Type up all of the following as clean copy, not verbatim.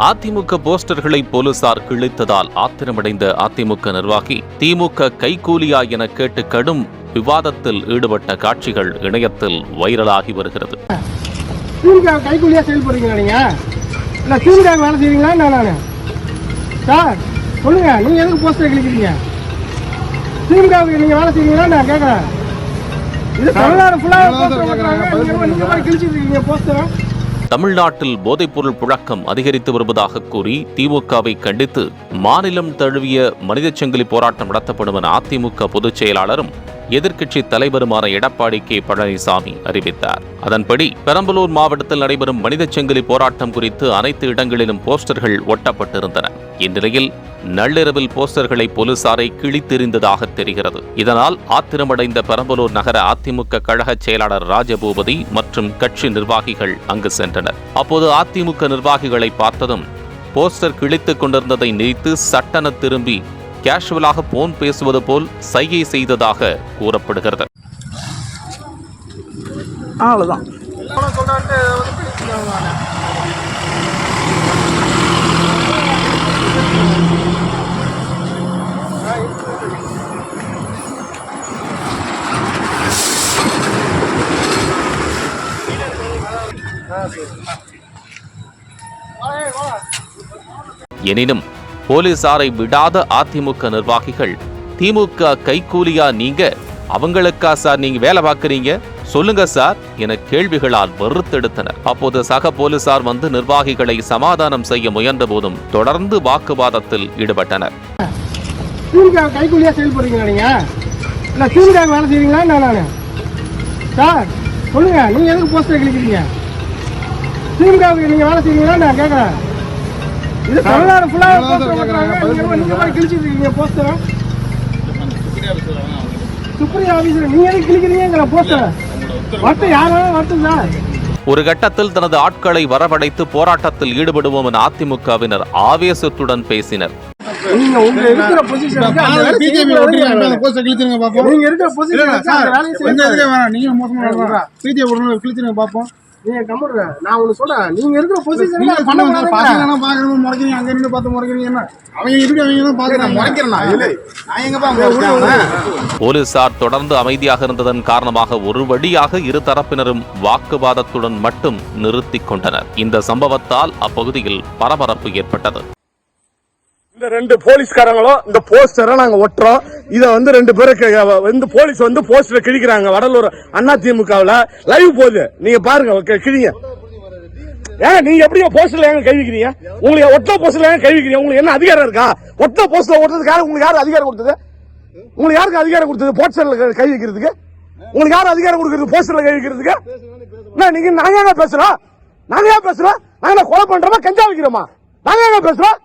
அதிமுக போஸ்டர்களை போலீசார் கிழித்ததால் ஆத்திரமடைந்த அதிமுக நிர்வாகி திமுக கைகூலியா என கேட்டு கடும் விவாதத்தில் ஈடுபட்ட காட்சிகள் இணையத்தில் வைரலாகி வருகிறது. திமுக கைகூலியா செயல்படுறீங்களா? நீங்க இல்ல திமுக வேலை செய்வீங்களா? நானு சார் சொல்லுங்க, நீங்க எதுக்கு போஸ்டர் கிழிக்கிறீங்க? திமுகவுக்கு நீங்க வேலை செய்வீங்களா? நான் கேட்கறேன். இது தமிழ்நாடு ஃபுல்லா போஸ்டர் ஓட்டுறாங்க, நீங்க கிழிச்சிட்டு இருக்கீங்க போஸ்டர். தமிழ்நாட்டில் போதைப்பொருள் புழக்கம் அதிகரித்து வருவதாக கூறி திமுகவை கண்டித்து மாநிலம் தழுவிய மனிதச் சங்கிலி போராட்டம் நடத்தப்படும் என அதிமுக பொதுச் செயலாளரும் எதிர்க்கட்சி தலைவருமான எடப்பாடி கே பழனிசாமி அறிவித்தார். அதன்படி பெரம்பலூர் மாவட்டத்தில் நடைபெறும் மனிதச் சங்கிலி போராட்டம் குறித்து அனைத்து இடங்களிலும் போஸ்டர்கள் ஒட்டப்பட்டிருந்தன. இந்நிலையில் நள்ளிரவில் போஸ்டர்களை போலீசாரை கிழித்தெறிந்ததாக தெரிகிறது. இதனால் ஆத்திரமடைந்த பெரம்பலூர் நகர அதிமுக கழக செயலாளர் ராஜபூபதி மற்றும் கட்சி நிர்வாகிகள் அங்கு சென்றனர். அப்போது அதிமுக நிர்வாகிகளை பார்த்ததும் போஸ்டர் கிழித்துக் கொண்டிருந்ததை நிறுத்தி சட்டென திரும்பி கேஷுவலாக போன் பேசுவது போல் சைகை செய்ததாக கூறப்படுகிறது. எனினும் போலீசாரை விடாத அதிமுக நிர்வாகிகள் திமுக கைகூலியா நீங்க, அவங்களுக்கா சார் நீங்க வேலை பார்க்கறீங்க, சொல்லுங்க சார் என கேள்விகளால் வெறுத்தெடுத்தனர். அப்போது சக போலீசார் வந்து நிர்வாகிகளை சமாதானம் செய்ய முயன்ற போதும் தொடர்ந்து வாக்குவாதத்தில் ஈடுபட்டனர். திமுக கைகூலியா செயல்படுறீங்களா? நீங்க இல்ல திமுக வேலை செய்வீங்களா? நானு சார் சொல்லுங்க, நீங்க எதுக்கு போஸ்டர் கிழிக்கிறீங்க? திமுகவுக்கு நீங்க வேலை செய்வீங்களா? நான் கேட்கறேன். இது தமிழ்நாடு ஃபுல்லா போஸ்டர் ஓட்டுறாங்க, நீங்க கிழிச்சிட்டு இருக்கீங்க போஸ்டர். சுப்ரீம் ஆபீசர் நீங்க எதுக்கு கிழிக்கிறீங்க போஸ்டர்? மட்டும் யாரும் மட்டும் சார். ஒரு கட்டத்தில் தனது ஆட்களை வரவழைத்து போராட்டத்தில் ஈடுபடுவோம் என அதிமுகவினர் ஆவேசத்துடன் பேசினர். நீங்க உங்க இருக்கிற பொசிஷனுக்கு அந்த பிஜேபி ஓட்டுறாங்க, போஸ்டர் கிழிச்சிருங்க பாப்போம். நீங்க இருக்கிற பொசிஷனுக்கு அந்த வேலையை செய்யுங்க. எதுக்கு வேணாம், நீங்க மோசமா ஓடுறீங்க. பிஜேபி ஓட்டுறவங்க கிழிச்சிருங்க பாப்போம். நீங்க கம்முற, நான் உங்களுக்கு சொல்றேன், நீங்க இருக்கிற பொசிஷன்ல பண்ண முடியாது. பாக்கறேன்னா பாக்கறேன்னு முறைக்கிறீங்க, அங்க இருந்து பார்த்து முறைக்கிறீங்க. என்ன அவங்க இருக்கு, அவங்க தான் பாக்குறாங்க, முறைக்கிறேனா? இல்ல நான் எங்க பாக்க. போலீசார் தொடர்ந்து அமைதியாக இருந்ததன் காரணமாக ஒரு வழியாக இரு தரப்பினரும் வாக்குவாதத்துடன் மட்டும் நிறுத்திக் கொண்டனர். இந்த சம்பவத்தால் அப்பகுதியில் பரபரப்பு ஏற்பட்டது. இந்த ரெண்டு போலீஸ்காரங்களும் இந்த போஸ்டரை நாங்க ஒட்டுறோம். இத வந்து ரெண்டு பேருக்கு வந்து போலீஸ் வந்து போஸ்டரை கிழிக்கிறாங்க. வடலூர் அதிமுகவுல லைவ் போகுது, நீங்க பாருங்க, கிழிங்க. ஏங்க நீங்க எப்படி போஸ்டர்ல ஏங்க கைவிக்கிறீங்க? உங்களுக்கு ஒட்ட போஸ்டர்ல ஏங்க கைவிக்கிறீங்க? உங்களுக்கு என்ன அதிகாரம் இருக்கா? ஒட்ட போஸ்டர் ஓட்டுறதுக்காக உங்களுக்கு யாரு அதிகாரம் கொடுத்தது? உங்களுக்கு யாருக்கு அதிகாரம் கொடுத்தது போஸ்டர்ல கை வைக்கிறதுக்கு? உங்களுக்கு யாரு அதிகாரம் கொடுக்கறது போஸ்டர்ல கை வைக்கிறதுக்கு? நீங்க நாங்க ஏங்க பேசுறோம்? நாங்க ஏன் பேசுறோம்? நாங்க கொலை பண்றோமா, கஞ்சா வைக்கிறோமா? நாங்க ஏங்க பேசுறோம்?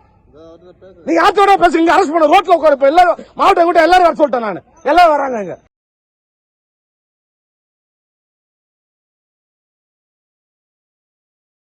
நீங்க ஆத்தோட பேசுங்க, அரெஸ்ட் பண்ண ரோட்ல உட்கார. இப்ப எல்லாரும் மாவட்டம் கூட எல்லாரும் வர சொல்லிட்டேன், நான் எல்லாரும் வராங்க.